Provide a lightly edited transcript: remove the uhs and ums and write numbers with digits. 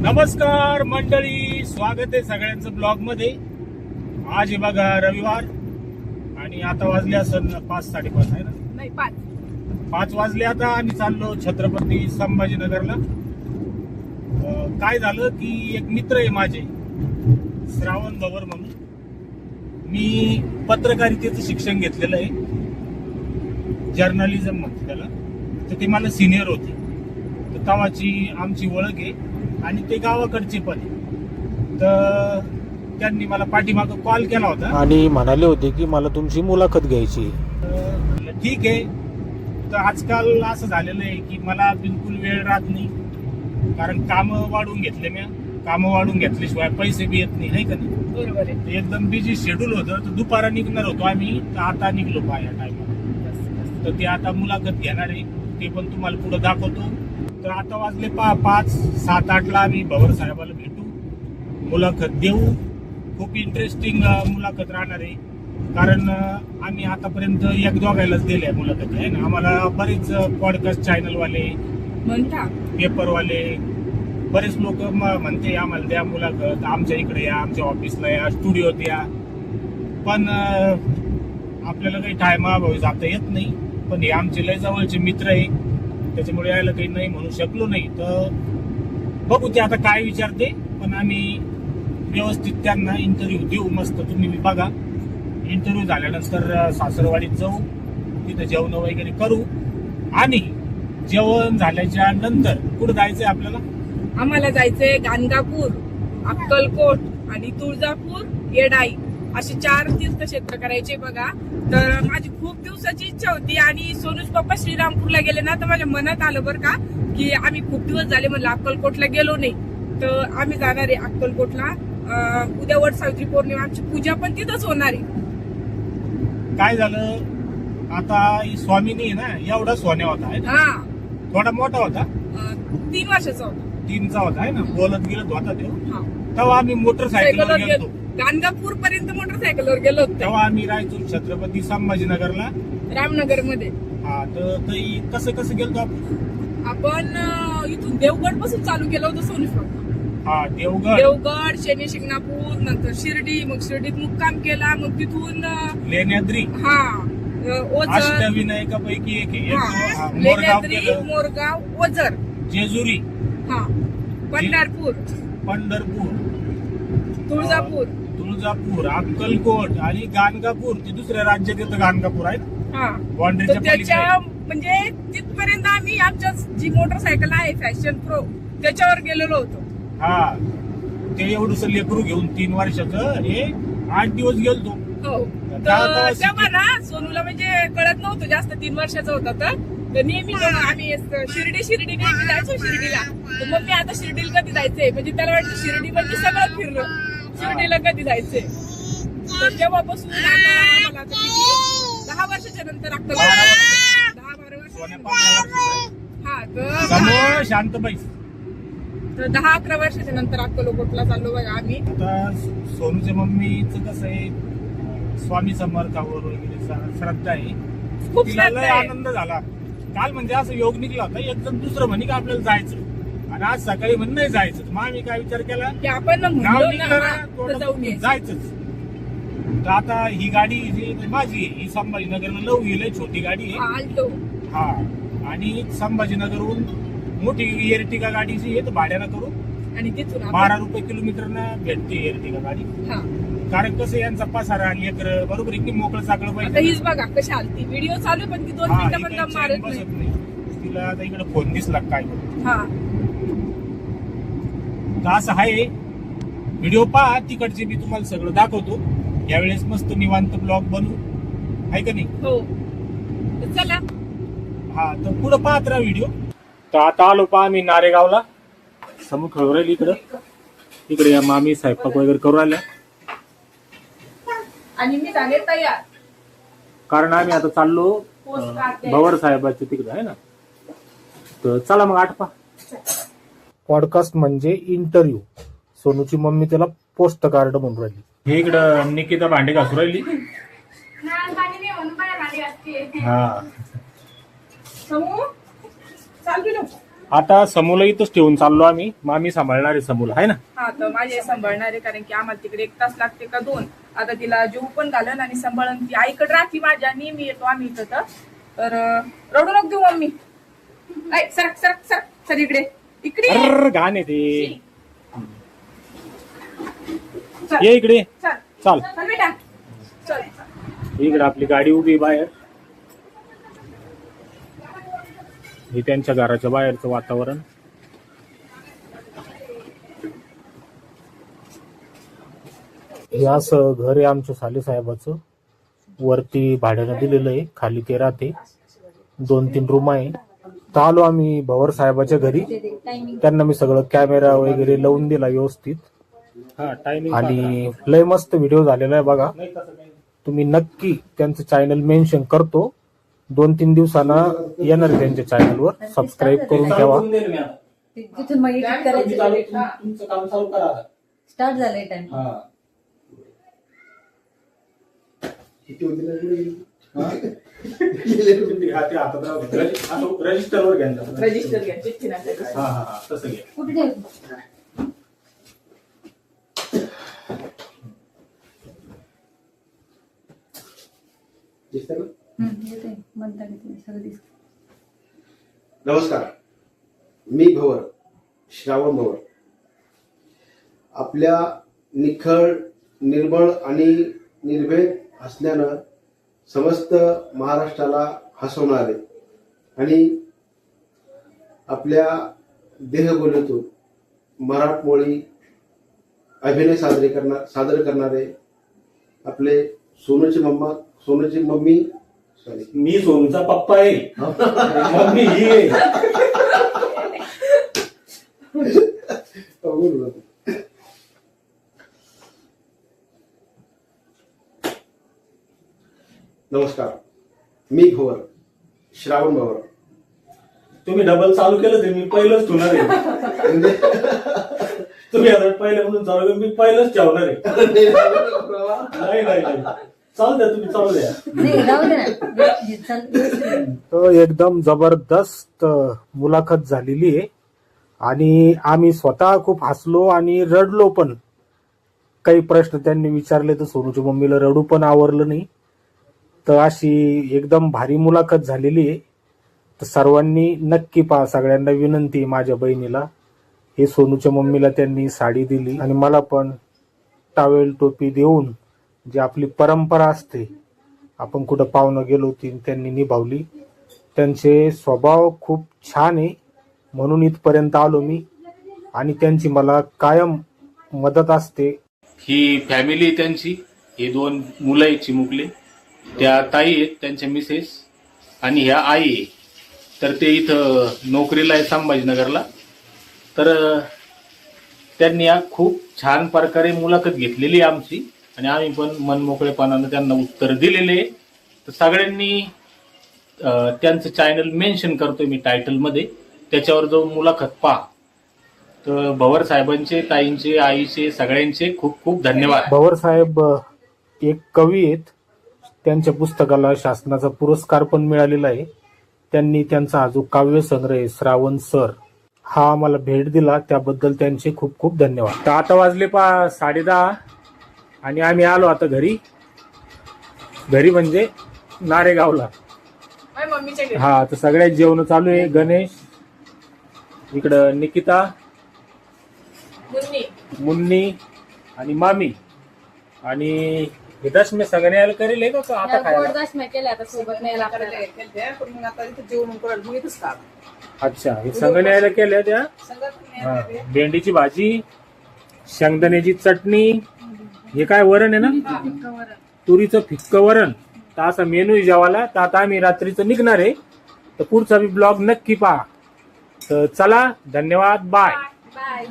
नमस्कार मंडळी, स्वागत आहे सगळ्यांचं ब्लॉग मध्ये। आज आहे बघा रविवार आणि आता वाजले असन 5:30 आहे ना? नाही 5 वाजले आता आणि चाललो छत्रपती संभाजीनगरला। काय झालं की एक मित्र आहे माझे, श्रावण भवर म्हणून। मी पत्रकारितेचं शिक्षण घेतलेलं आहे, जर्नलिझम म्हणते त्याला। तर ते मला सिनियर होते, तर तेव्हाची आमची ओळख आहे आणि ते गावाकडचे पण आहे। तर त्यांनी मला पाठीमागं कॉल केला होता आणि म्हणाले होते की मला तुमची मुलाखत घ्यायची। म्हणलं ठीक आहे। तर आजकाल असं झालेलं आहे की मला बिलकुल वेळ राहत नाही, कारण कामं वाढून घेतले मी। कामं वाढून घेतल्याशिवाय पैसे बी येत नाही, का नाही? बरोबर आहे। तर एकदम बिझी शेड्यूल होतं, तर दुपारा निघणार होतो आम्ही, तर आता निघलो पहा या टायमाला। तर ते आता मुलाखत घेणार आहे, ते पण तुम्हाला पुढे दाखवतो। तर आता वाजले 5, 7, 8 ला आम्ही भवर साहेबाला भेटू, मुलाखत देऊ। खूप इंटरेस्टिंग मुलाखत राहणार आहे, कारण आम्ही आतापर्यंत एक दोघायलाच दिल्या मुलाखती आहे ना। आम्हाला बरेच पॉडकास्ट चॅनलवाले, म्हणता पेपरवाले, बरेच लोक म्हणते आम्हाला द्या मुलाखत, आमच्या इकडे या, आमच्या ऑफिसला या, स्टुडिओत या। पण आपल्याला काही टायमाअभावी जाता येत नाही। पण हे आमचे लय जवळचे मित्र आहे, त्याच्यामुळे यायला काही नाही म्हणू शकलो नाही। तर बघू ते आता काय विचारते, पण आम्ही व्यवस्थित त्यांना इंटरव्ह्यू देऊ। मस्त तुम्ही बघा, इंटरव्ह्यू झाल्यानंतर सासरवाडीत जाऊ, तिथं जेवण वगैरे करू आणि जेवण झाल्याच्या नंतर कुठं जायचंय आपल्याला? आम्हाला जायचंय गाणगापूर, अक्कलकोट आणि तुळजापूर, येडाई असे 4 तीर्थक्षेत्र करायचे बघा। तर माझी खूप दिवसाची इच्छा होती आणि सोनूज पप्पा श्रीरामपूरला गेले ना, तर माझ्या मनात आलं बरं का की आम्ही खूप दिवस झाले म्हणलं अक्कलकोटला गेलो नाही। तर आम्ही जाणार आहे अक्कलकोटला। उद्या वट सावित्री पौर्णिमा, आमची पूजा पण तिथंच होणार आहे। काय झालं आता, स्वामीनी आहे ना, एवढा सोन्या होता आहे ना, हा, थोडा मोठा होता, 3 वर्षाचा होता। 3चा होता आहे ना, बोलत गेलत होता तो। हा, तेव्हा आम्ही मोटरसायकलवर सायकलवर गेलो, गाणगापूर पर्यंत मोटरसायकलवर गेलो होतो तेव्हा आम्ही राहायचो छत्रपती संभाजीनगरला, रामनगर मध्ये। हा। तर कसं कसं गेलतो आपण इथून देवगड पासून चालू केलं होतं सोनूज पप्पा। हा, देवगड, शनी शिंगणापूर, नंतर शिर्डी, मग शिर्डीत मुक्काम केला, मग तिथून लेण्याद्री, हा ओझर, अष्टविनायकापैकी एक आहे। हा, मोरगाव लेण्याद्री, केलं, मोरगाव, ओझर, जेजुरी, हा, पंढरपूर, तुळजापूर, अक्कलकोट आणि गाणगापूर। ते दुसऱ्या राज्यात येतं गाणगापूर आहे ना, हा। बाउंड्रीच्या तर त्याच्या म्हणजे तिथपर्यंत आम्ही आमच्या जी मोटरसायकल आहे फॅशन प्रो त्याच्यावर गेलेलो होतो। हा, ते एवढंसं लेकरू घेऊन 3 वर्षाचं, हे 8 दिवस गेलतो। हो, तर तेव्हा ना सोनूला म्हणजे कळत नव्हतं जास्त, 3 वर्षाचा होता। तर नेहमी आम्ही शिर्डी नेहमी जायचो शिर्डीला। तर मग मी आता शिर्डीला कधी जायचंय, म्हणजे त्याला वाटतं शिर्डी म्हणजे सगळं फिरलं, शिर्डीला कधी जायचंय। तर तेव्हापासून मला 10 वर्षाच्या नंतर 10-12 वर्ष, हा। तर शांतबाई, तर 10-11 वर्षाच्या नंतर अक्कलकोटला चाललो बघा आम्ही। आता सोनूच्या मम्मीचं कसं आहे, स्वामी समर्थावर वगैरे श्रद्धा आहे, खूप तिला श्रद्धा लय आहे। आनंद झाला काल। म्हणजे असं योग निघला होता, एकदम दुसरं म्हणे की आपल्याला जायचं, आणि आज सकाळी म्हणे नाही जायचं। मग आम्ही काय विचार केला, की आपण गाव म्हणलो निघलं ना, ना, तर जाऊन यायचं। जायचंच। तर आता ही गाडी जी माझी आहे, ही संभाजीनगरला लव गेले, छोटी गाडी आहे। हा, आलतो, हा, आणि संभाजीनगरहून मोठी एर्टिगा गाडीची आहे, तर भाड्यानं करू आणि तिथून 12 रुपये किलोमीटरनं भेटते एर्टिगा गाडी। हा। कारण कसं यांचा पसारा लेकर बरोबर आहे की मोकळं चाकळं आता पाहिजे। हीच बघा कशी आलती, व्हिडिओ चालू आहे, पण ती 2 हा, मिनिटं ही पण काही मारत चैन नाही। बसत नाही तिला। आता इकडे फोन दिसला काय, हा, तर असं आहे। व्हिडिओ पहा, तिकडचे मी तुम्हाला सगळं दाखवतो। यावेळेस मस्त निवांत ब्लॉग बनवू, आहे का नाही? हो, तर चला। हा, तर पुढं पाहत राहा व्हिडिओ। तर आता आलो पहा मी नारेगावला, समोर खेळू राहील इकडे या मामी स्वयंपाक वगैरे करू राहिल्या, आणि मी झाले तयार। कारण आम्ही आता चाललो भवर साहेबाच्या तिकडे आहे ना। तर चला मग आठवा पॉडकास्ट म्हणजे इंटरव्ह्यू। सोनूची मम्मी त्याला पोस्ट कार्ड म्हणून राहिली। हे इकडं निकिता भांडे घासू राहिली। हा, समू चाल गेलो, आता समूला इथंच ठेवून चाललो आम्ही. मामी सांभाळणार आहे समूला, आहे ना? हा, तर माझे सांभाळणार आहे, कारण की आम्हाला तिकडे 1 तास लागते का 2. आता तिला जेवू पण घालन आणि सांभाळून ती आईकडे राहते माझ्या, आणि मी येतो आम्ही इथं. तर रडू नको देऊ मम्मी. सरक सरक सरक सर इकडे इकडे ये. अरे घाण आहे ते. चल, ये इकडे. चल चाल चल बेटा चल. इकडे आपली गाडी उभी आहे बाहेर. हे त्यांच्या घराच्या बाहेरचं वातावरण. हे असं घर आहे आमच्या साले साहेबाचं. वरती भाड्यानं दिलेलं आहे, खाली ते राहते. 2-3 रूम आहे. तर आलो आम्ही भवर साहेबाच्या घरी. त्यांना मी सगळं कॅमेरा वगैरे लावून दिला व्यवस्थित. आणि लय मस्त व्हिडिओ झालेला आहे बघा. तुम्ही नक्की त्यांचं चॅनल मेन्शन करतो. 2-3 दिवसांना येणार आहे त्यांच्या चॅनलवर. सबस्क्राईब करून ठेवा. तिथून मग एडिट करायचं. तुमचं काम चालू करा. स्टार्ट झालंय टाइम. रजिस्टरवर घ्या. रजिस्टर घ्या, चिठ्ठी नसेल. तसं घ्या. कुठे ठेव? येते म्हणता येते सगळं दिसतं. नमस्कार, मी भवर, श्रावण भवर. आपल्या निखळ, निर्मळ आणि निर्भेद हसण्यानं समस्त महाराष्ट्राला हसवणारे आणि आपल्या देहबोलीतून मराठमोळी अभिनय सादर करणारे आपले सोनूची मम्मी सॉरी, मी सोनूचा पप्पा आहे. मम्मी ही आहे. नमस्कार, मी भवर, श्रावण भवर. तुम्ही डबल चालू केलं ते मी पहिलंच ठेवणार आहे. म्हणजे तुम्ही आता पहिल्यापासून चालू केलं, मी पहिलंच ठेवणार आहे. नाही नाही नाही, चालू द्या, तुम्ही चालू द्या. नाही राहू दे ना. हे चल. तर एकदम जबरदस्त मुलाखत झालेली आहे. आणि आम्ही स्वतः खूप हसलो आणि रडलो पण. काही प्रश्न त्यांनी विचारले तर सोनूच्या मम्मीला रडू पण आवरलं नाही. तर अशी एकदम भारी मुलाखत झालेली आहे. तर सर्वांनी नक्की पहा. सगळ्यांना विनंती आहे माझ्या बहिणीला. हे सोनूच्या मम्मीला त्यांनी साडी दिली आणि मला पण टावेल टोपी देऊन, जी आपली परंपरा असते, आपण कुठं पाहुणं गेलो ती त्यांनी निभावली. त्यांचे स्वभाव खूप छान आहे म्हणून इथपर्यंत आलो मी. आणि त्यांची मला कायम मदत असते. ही फॅमिली त्यांची. हे 2 मुलं आहेत चिमुकले. त्या ताई आहेत, त्यांच्या मिसेस, आणि ह्या आई आहे. तर ते इथं नोकरीला आहे संभाजीनगरला. तर त्यांनी या खूप छान प्रकारे मुलाखत घेतलेली आहे आमची, आणि आम्ही पण मनमोकळेपणानं त्यांना उत्तर दिलेले. तर सगळ्यांनी त्यांचं चॅनल मेन्शन करतोय मी टायटलमध्ये, त्याच्यावर जाऊन मुलाखत पहा. तर भवर साहेबांचे, ताईंचे, आईचे, सगळ्यांचे खूप खूप धन्यवाद. भवर साहेब एक कवी आहेत. त्यांच्या पुस्तकाला शासनाचा पुरस्कार पण मिळालेला आहे. त्यांनी त्यांचा हा जो काव्य संग्रह आहे श्रावण सर, हा आम्हाला भेट दिला, त्याबद्दल त्यांचे खूप खूप धन्यवाद. तर आता वाजले 10:30 आणि आम्ही आलो आता घरी म्हणजे नारेगावला. माझ्या मम्मीच्या घरी. हा, तर सगळ्यात जेवण चालू आहे. गणेश इकडं, निकिता, मुन्नी आणि मामी आणि हे दशमे सगळ्यांनी यायला करेल आहे का आता खायला? दशम्या केल्या आता सोबत नाही लागलं. पण मग आता इथं जेवण करू, मग इथंच खा. अच्छा, हे सगळ्यांनी यायला केल्या त्या. हा, भेंडीची भाजी, शेंगदाण्याची चटणी, हे काय वरण आहे ना, तुरीचं फिक्क वरण. तर असा मेनू आहे जेवायला. तर आता आम्ही रात्रीचं निघणार आहे. तर पुढचा ब्लॉग नक्की पहा. तर चला, धन्यवाद, बाय. बाय.